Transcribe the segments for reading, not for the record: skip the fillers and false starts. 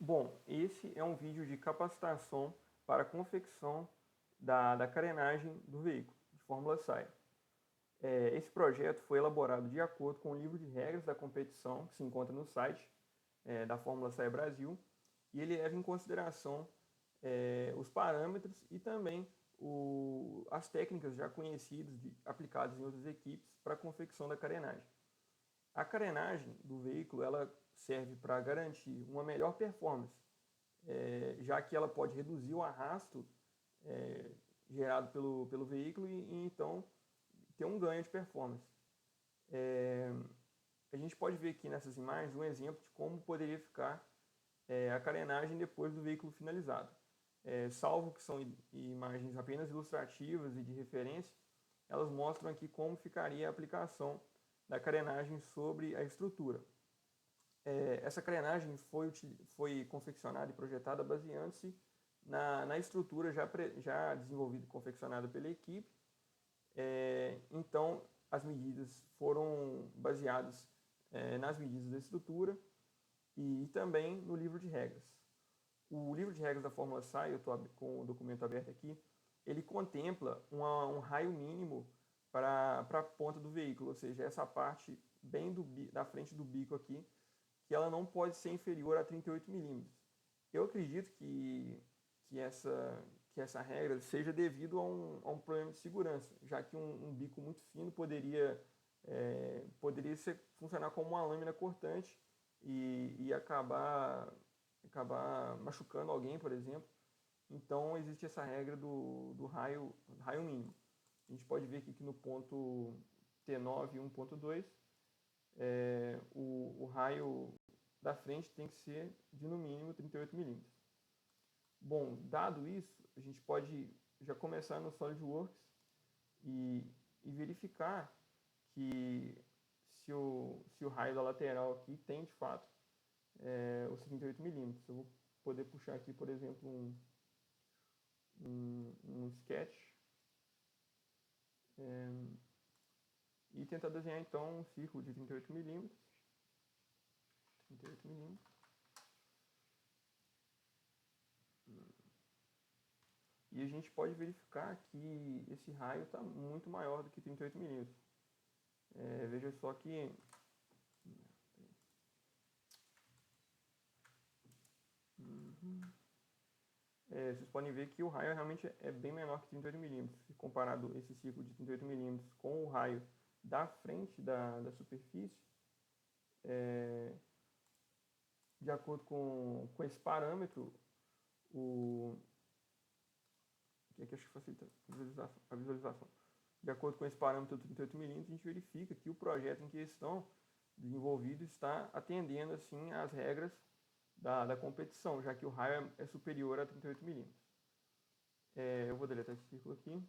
Bom, esse é um vídeo de capacitação para a confecção da carenagem do veículo de Fórmula Saia. Esse projeto foi elaborado de acordo com o livro de regras da competição que se encontra no site da Fórmula Saia Brasil, e ele leva em consideração os parâmetros e também as técnicas já conhecidas, aplicadas em outras equipes para a confecção da carenagem. A carenagem do veículo ela serve para garantir uma melhor performance, já que ela pode reduzir o arrasto gerado pelo veículo e então ter um ganho de performance. A gente pode ver aqui nessas imagens um exemplo de como poderia ficar a carenagem depois do veículo finalizado. Salvo que são imagens apenas ilustrativas e de referência, elas mostram aqui como ficaria a aplicação da carenagem sobre a estrutura. Essa carenagem foi confeccionada e projetada baseando-se na estrutura já desenvolvida e confeccionada pela equipe. Então, as medidas foram baseadas nas medidas da estrutura e também no livro de regras. O livro de regras da Fórmula SAI, eu estou com o documento aberto aqui, ele contempla um raio mínimo para a ponta do veículo, ou seja, essa parte bem da frente do bico aqui, que ela não pode ser inferior a 38 milímetros. Eu acredito que essa regra seja devido a um problema de segurança, já que um bico muito fino poderia funcionar como uma lâmina cortante e acabar machucando alguém, por exemplo. Então existe essa regra do raio mínimo. A gente pode ver aqui que no ponto T9 1.2 o raio da frente tem que ser de no mínimo 38 milímetros. Bom, dado isso, a gente pode já começar no SolidWorks e verificar que se o raio da lateral aqui tem de fato os 38 milímetros. Eu vou poder puxar aqui, por exemplo, um sketch e tentar desenhar então um círculo de 38 milímetros. 38 milímetros. E a gente pode verificar que esse raio está muito maior do que 38 milímetros. Veja só que vocês podem ver que o raio realmente é bem menor que 38 milímetros. Comparado esse círculo de 38 milímetros com o raio da frente da superfície, de acordo com esse parâmetro, que aqui acho que facilita a visualização. De acordo com esse parâmetro de 38 milímetros, a gente verifica que o projeto em questão desenvolvido está atendendo assim às regras da competição, já que o raio é superior a 38 milímetros. Eu vou deletar esse círculo aqui.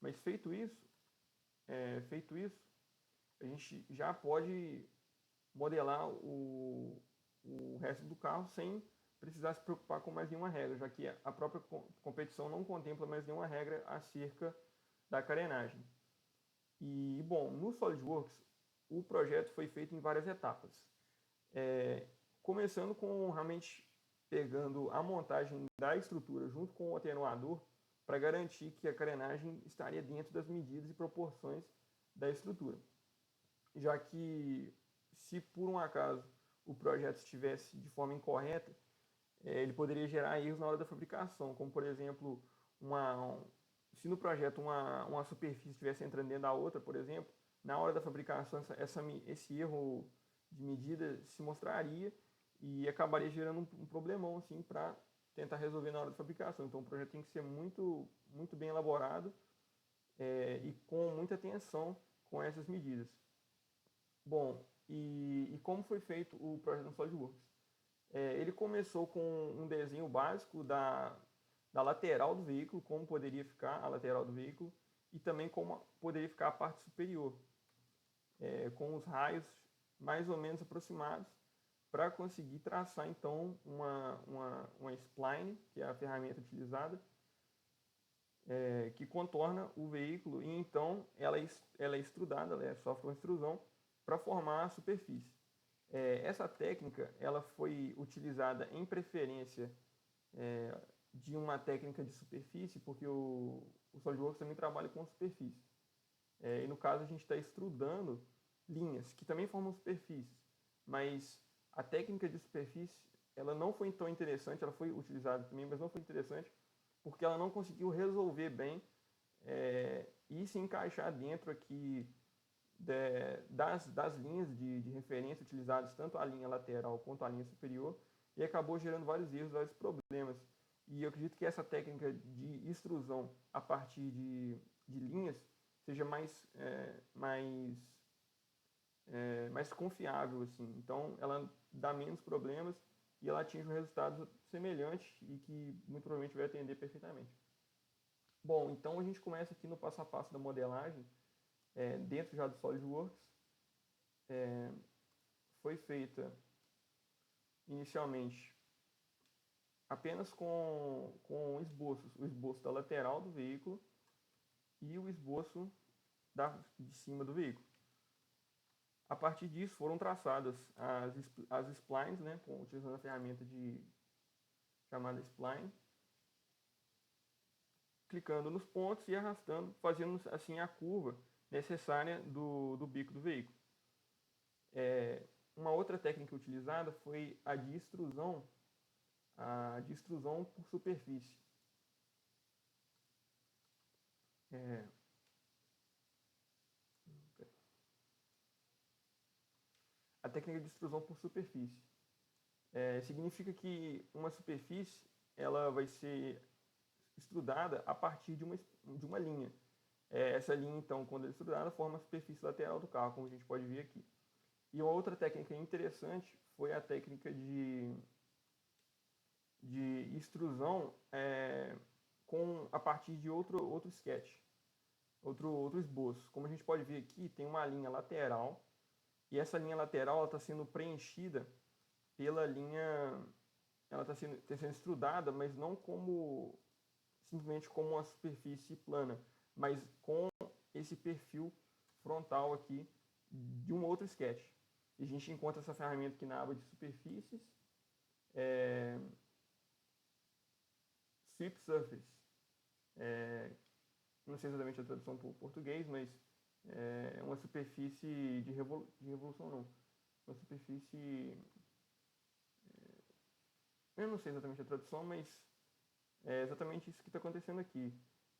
Mas feito isso, a gente já pode modelar o resto do carro sem precisar se preocupar com mais nenhuma regra, já que a própria competição não contempla mais nenhuma regra acerca da carenagem. E, bom, no SolidWorks, o projeto foi feito em várias etapas. Começando com realmente pegando a montagem da estrutura junto com o atenuador para garantir que a carenagem estaria dentro das medidas e proporções da estrutura. Já que, se por um acaso o projeto estivesse de forma incorreta, ele poderia gerar erros na hora da fabricação, como por exemplo, se no projeto uma superfície estivesse entrando dentro da outra, por exemplo, na hora da fabricação esse erro de medida se mostraria e acabaria gerando um problemão assim, para tentar resolver na hora da fabricação. Então o projeto tem que ser muito, muito bem elaborado e com muita atenção com essas medidas. Bom, e como foi feito o projeto no SolidWorks? Ele começou com um desenho básico da lateral do veículo, como poderia ficar a lateral do veículo, e também como poderia ficar a parte superior, com os raios mais ou menos aproximados, para conseguir traçar então uma spline, que é a ferramenta utilizada, que contorna o veículo, e então ela é extrudada, ela sofre uma extrusão para formar a superfície. Essa técnica ela foi utilizada em preferência de uma técnica de superfície, porque o SolidWorks também trabalha com superfície. E no caso a gente está extrudando linhas que também formam superfícies, mas a técnica de superfície ela não foi tão interessante, ela foi utilizada também, mas não foi interessante porque ela não conseguiu resolver bem e se encaixar dentro aqui das linhas de referência utilizadas, tanto a linha lateral quanto a linha superior, e acabou gerando vários erros, vários problemas. E eu acredito que essa técnica de extrusão a partir de linhas seja mais confiável, assim. Então, ela dá menos problemas e ela atinge um resultado semelhante e que muito provavelmente vai atender perfeitamente. Bom, então a gente começa aqui no passo a passo da modelagem, dentro já do SolidWorks. Foi feita inicialmente apenas com esboços, o esboço da lateral do veículo e o esboço de cima do veículo. A partir disso foram traçadas as splines, né, utilizando a ferramenta chamada spline, clicando nos pontos e arrastando, fazendo assim a curva necessária do bico do veículo. Uma outra técnica utilizada foi a de extrusão por superfície. A técnica de extrusão por superfície significa que uma superfície ela vai ser extrudada a partir de uma linha. Essa linha, então, quando é extrudada, forma a superfície lateral do carro, como a gente pode ver aqui. E uma outra técnica interessante foi a técnica de extrusão a partir de outro sketch, outro esboço. Como a gente pode ver aqui, tem uma linha lateral, e essa linha lateral está sendo preenchida pela linha, ela está sendo extrudada, mas não simplesmente como uma superfície plana, mas com esse perfil frontal aqui de um outro sketch. E a gente encontra essa ferramenta aqui na aba de superfícies, Sweep Surface. Não sei exatamente a tradução para o português, mas é uma superfície de revolução, não. Uma superfície... eu não sei exatamente a tradução, mas é exatamente isso que está acontecendo aqui.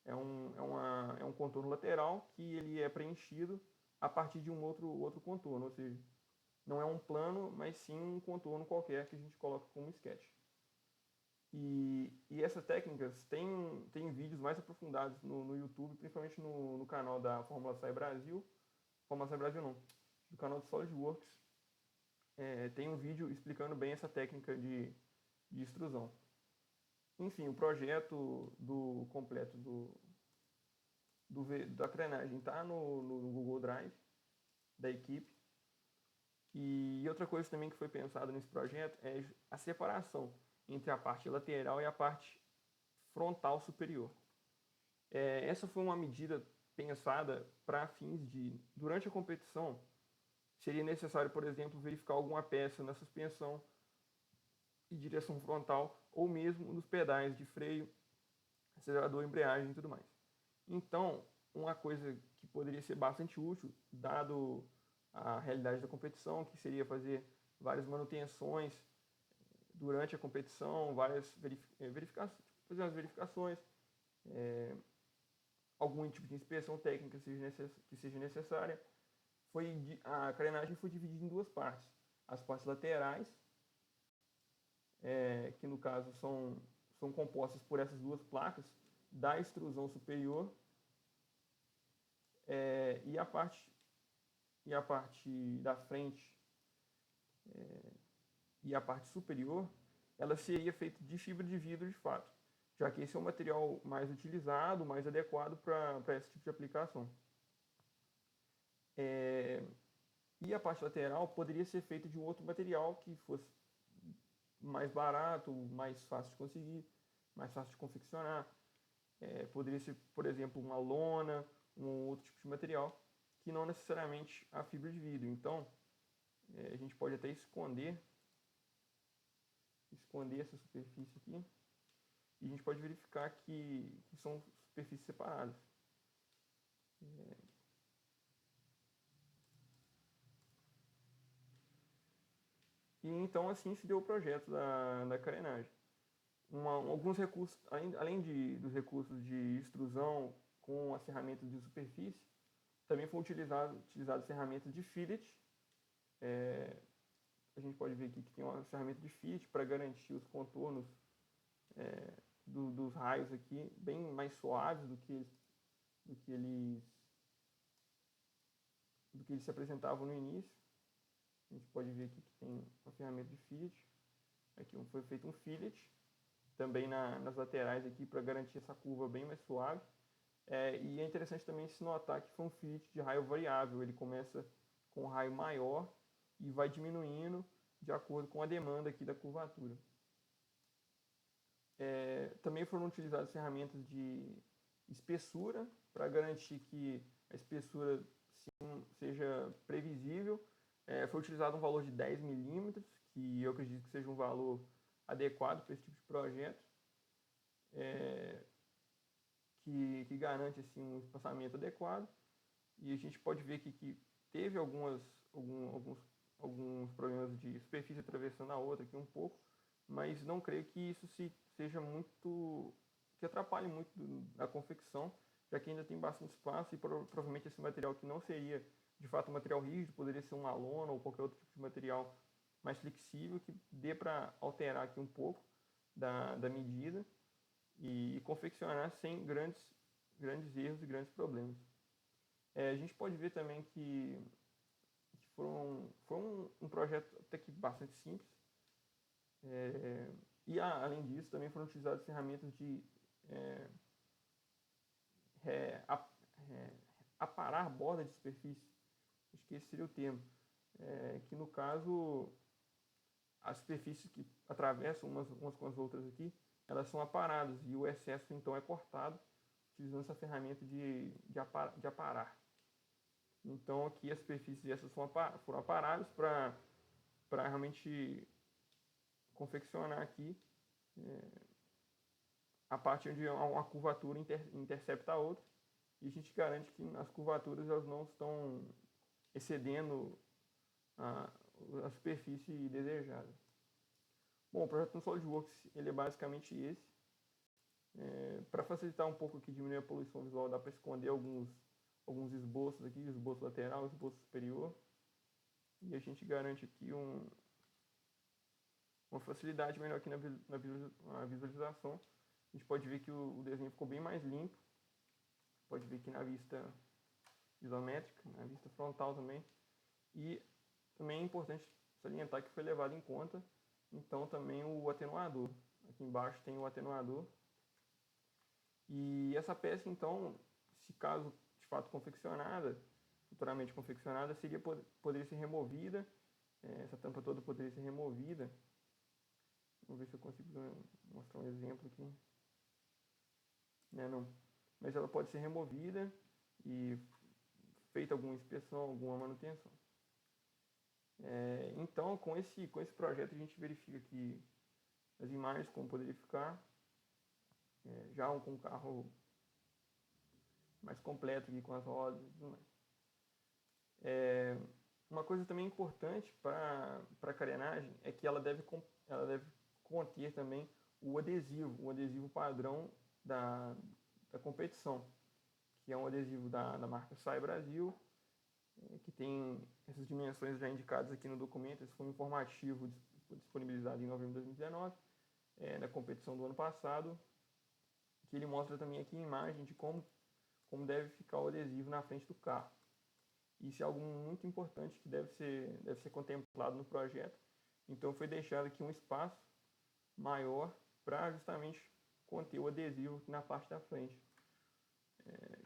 É um contorno lateral que ele é preenchido a partir de um outro contorno, ou seja, não é um plano, mas sim um contorno qualquer que a gente coloca como sketch. E essas técnicas tem vídeos mais aprofundados no YouTube, principalmente no canal da Fórmula SAI Brasil. Fórmula SAI Brasil não, do canal do SolidWorks. Tem um vídeo explicando bem essa técnica de extrusão. Enfim, o projeto completo da carenagem está no Google Drive da equipe. E outra coisa também que foi pensada nesse projeto é a separação entre a parte lateral e a parte frontal superior. Essa foi uma medida pensada para fins de, durante a competição, seria necessário, por exemplo, verificar alguma peça na suspensão e direção frontal, ou mesmo nos pedais de freio, acelerador, embreagem e tudo mais. Então, uma coisa que poderia ser bastante útil, dado a realidade da competição, que seria fazer várias manutenções durante a competição, várias verificações, fazer umas verificações, algum tipo de inspeção técnica que seja necessária. A carenagem foi dividida em duas partes. As partes laterais, que no caso são compostas por essas duas placas da extrusão superior, e a parte da frente e a parte superior, ela seria feita de fibra de vidro de fato, já que esse é o material mais utilizado, mais adequado para esse tipo de aplicação. E a parte lateral poderia ser feita de um outro material que fosse mais barato, mais fácil de conseguir, mais fácil de confeccionar. Poderia ser, por exemplo, uma lona, um outro tipo de material, que não necessariamente a fibra de vidro. Então, A gente pode até esconder essa superfície aqui, e a gente pode verificar que são superfícies separadas. E então assim se deu o projeto da carenagem. Alguns recursos, além dos recursos de extrusão com as ferramentas de superfície, também foram utilizadas ferramentas de fillet. A gente pode ver aqui que tem uma ferramenta de fillet para garantir os contornos dos raios aqui bem mais suaves do que eles se apresentavam no início. A gente pode ver aqui que tem uma ferramenta de fillet. Aqui foi feito um fillet, também nas laterais aqui, para garantir essa curva bem mais suave. E é interessante também se notar que foi um fillet de raio variável. Ele começa com um raio maior e vai diminuindo de acordo com a demanda aqui da curvatura. Também foram utilizadas ferramentas de espessura para garantir que a espessura seja previsível. Foi utilizado um valor de 10 milímetros, que eu acredito que seja um valor adequado para esse tipo de projeto, que garante assim, um espaçamento adequado. E a gente pode ver aqui que teve alguns problemas de superfície atravessando a outra aqui um pouco, mas não creio que isso seja muito, que atrapalhe muito a confecção, já que ainda tem bastante espaço e provavelmente esse material que não seria de fato um material rígido, poderia ser uma lona ou qualquer outro tipo de material mais flexível que dê para alterar aqui um pouco da medida e confeccionar sem grandes erros e grandes problemas. A gente pode ver também que foi um projeto até que bastante simples. E além disso, também foram utilizadas ferramentas de aparar borda de superfície. Acho que esse seria o termo. Que no caso, as superfícies que atravessam umas com as outras aqui, elas são aparadas e o excesso então é cortado utilizando essa ferramenta de aparar. Então aqui as superfícies essas foram aparadas para realmente confeccionar aqui a parte onde uma curvatura intercepta a outra, e a gente garante que as curvaturas elas não estão excedendo a superfície desejada. Bom, o projeto no SolidWorks ele é basicamente esse. Para facilitar um pouco aqui, diminuir a poluição visual, dá para esconder alguns esboços aqui, esboço lateral, esboço superior, e a gente garante aqui uma facilidade melhor aqui na visualização. A gente pode ver que o desenho ficou bem mais limpo, pode ver aqui na vista isométrica, na vista frontal também, e também é importante salientar que foi levado em conta então também o atenuador. Aqui embaixo tem o atenuador, e essa peça então, se caso de fato confeccionada, futuramente confeccionada, poderia ser removida, essa tampa toda poderia ser removida. Vamos ver se eu consigo mostrar um exemplo aqui. Não. Mas ela pode ser removida e feita alguma inspeção, alguma manutenção. Então, com esse projeto, a gente verifica que as imagens, como poderia ficar, já com um carro mais completo, aqui, com as rodas e tudo mais. Uma coisa também importante para a carenagem é que ela deve conter também o adesivo padrão da competição, que é um adesivo da marca SAI Brasil, que tem essas dimensões já indicadas aqui no documento. Esse foi um informativo disponibilizado em novembro de 2019, na competição do ano passado, que ele mostra também aqui a imagem de como deve ficar o adesivo na frente do carro. Isso é algo muito importante que deve ser contemplado no projeto. Então foi deixado aqui um espaço maior para justamente conter o adesivo aqui na parte da frente,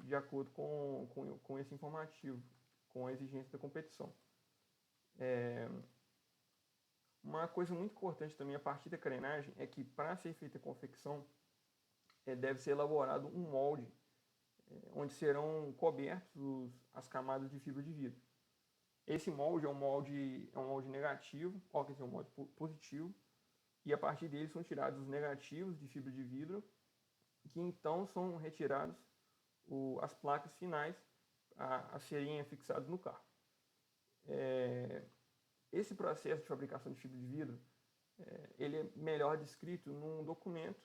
de acordo com esse informativo, com a exigência da competição. Uma coisa muito importante também a partir da carenagem é que para ser feita a confecção deve ser elaborado um molde onde serão cobertos as camadas de fibra de vidro. Esse molde é um molde negativo, ó, quer dizer, um molde positivo, e a partir dele são tirados os negativos de fibra de vidro, que então são retirados as placas finais a serem fixadas no carro. Esse processo de fabricação de fibra de vidro, ele é melhor descrito num documento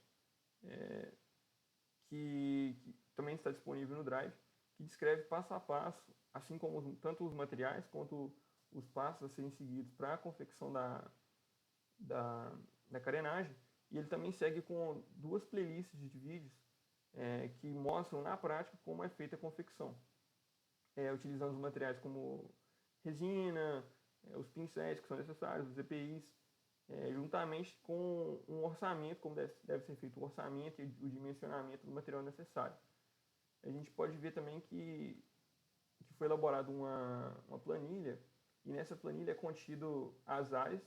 que também está disponível no Drive, que descreve passo a passo, assim como tanto os materiais quanto os passos a serem seguidos para a confecção da carenagem. E ele também segue com 2 playlists de vídeos que mostram na prática como é feita a confecção, utilizando os materiais como resina, os pincéis que são necessários, os EPIs, juntamente com um orçamento, como deve ser feito o orçamento e o dimensionamento do material necessário. A gente pode ver também que foi elaborada uma planilha, e nessa planilha é contido as áreas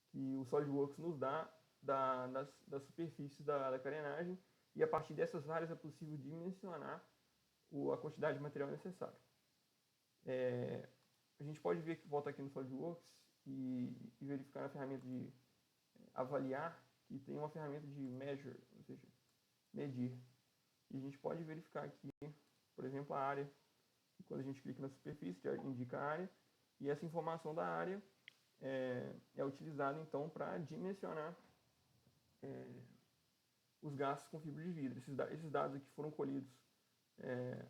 que o SolidWorks nos dá das superfícies da carenagem, e a partir dessas áreas é possível dimensionar a quantidade de material necessário. A gente pode ver que volta aqui no SolidWorks e verificar na ferramenta de avaliar, que tem uma ferramenta de measure, ou seja, medir. E a gente pode verificar aqui, por exemplo, a área. Quando a gente clica na superfície, já indica a área, e essa informação da área é utilizada então para dimensionar os gastos com fibra de vidro. Esses dados aqui foram colhidos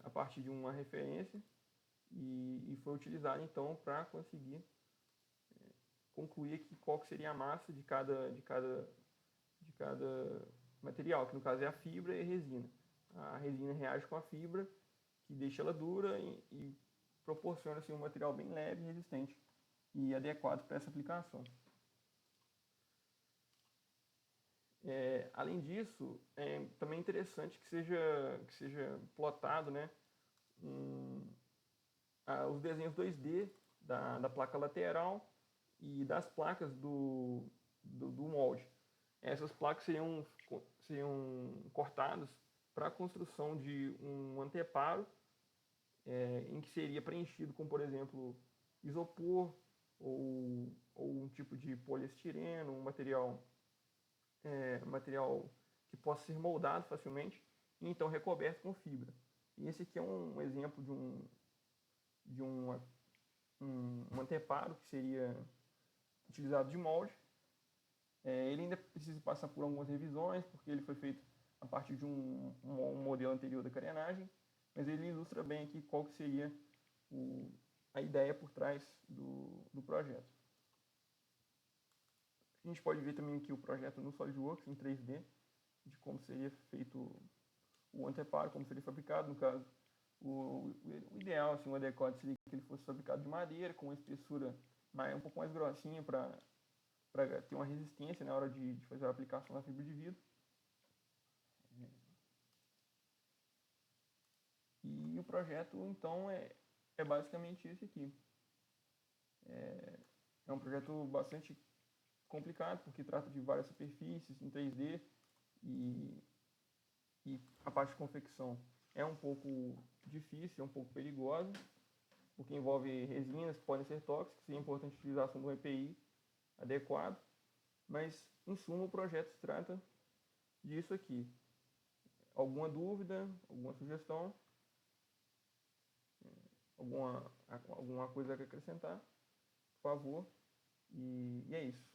a partir de uma referência e foi utilizado então para conseguir concluir aqui qual que seria a massa de cada material, que no caso é a fibra e a resina. A resina reage com a fibra, que deixa ela dura e proporciona assim, um material bem leve e resistente e adequado para essa aplicação. Além disso, é também interessante que seja plotado, né, os desenhos 2D da placa lateral e das placas do molde. Essas placas seriam cortadas para a construção de um anteparo em que seria preenchido com, por exemplo, isopor ou um tipo de poliestireno, um material que possa ser moldado facilmente e então recoberto com fibra. E esse aqui é um exemplo de um anteparo que seria utilizado de molde. Ele ainda precisa passar por algumas revisões, porque ele foi feito a partir de um modelo anterior da carenagem, mas ele ilustra bem aqui qual que seria a ideia por trás do projeto. A gente pode ver também aqui o projeto no SolidWorks em 3D, de como seria feito o anteparo, como seria fabricado. No caso, o ideal, assim, o adequado seria que ele fosse fabricado de madeira, com uma espessura um pouco mais grossinha para ter uma resistência na hora de fazer a aplicação da fibra de vidro. E o projeto, então, é basicamente esse aqui. É um projeto bastante complicado, porque trata de várias superfícies em 3D e a parte de confecção é um pouco difícil, é um pouco perigosa, porque envolve resinas que podem ser tóxicas e é importante a utilização de um EPI adequado, mas, em suma, o projeto se trata disso aqui. Alguma dúvida, alguma sugestão, alguma coisa a acrescentar, por favor, e é isso.